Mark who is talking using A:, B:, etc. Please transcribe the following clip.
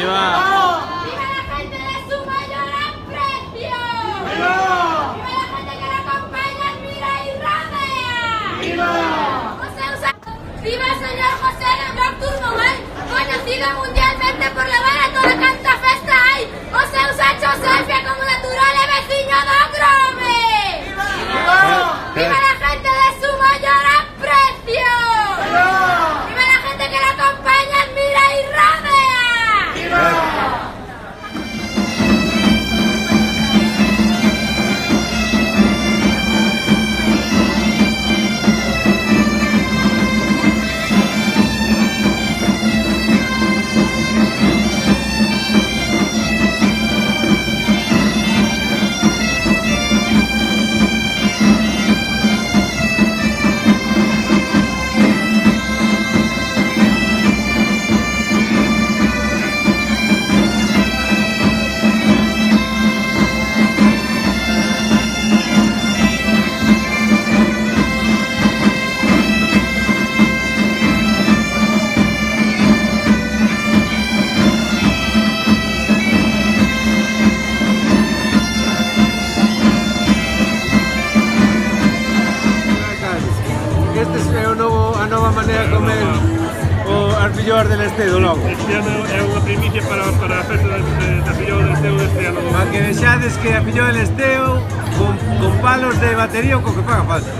A: ¡Viva la gente de su mayor aprecio! ¡Viva la gente que la acompaña, admira y rodea! ¡Viva el señor José de Nocturno Mal, conocido mundialmente por levar a toda canta festa hay! O seu Sancho Sofia como natural e veciño do Grove! ¡Viva la gente de su mayor aprecio! ¡Viva la gente que la acompaña, admira y rodea!
B: Este é a nova maneira de comer o arpilloas del Estedo logo.
C: Este ano é unha primicia para a festa da Filloa del Esteo deste ano.
B: Para que vexades que a Filloa del Esteo con palos de batería o co que faga falta.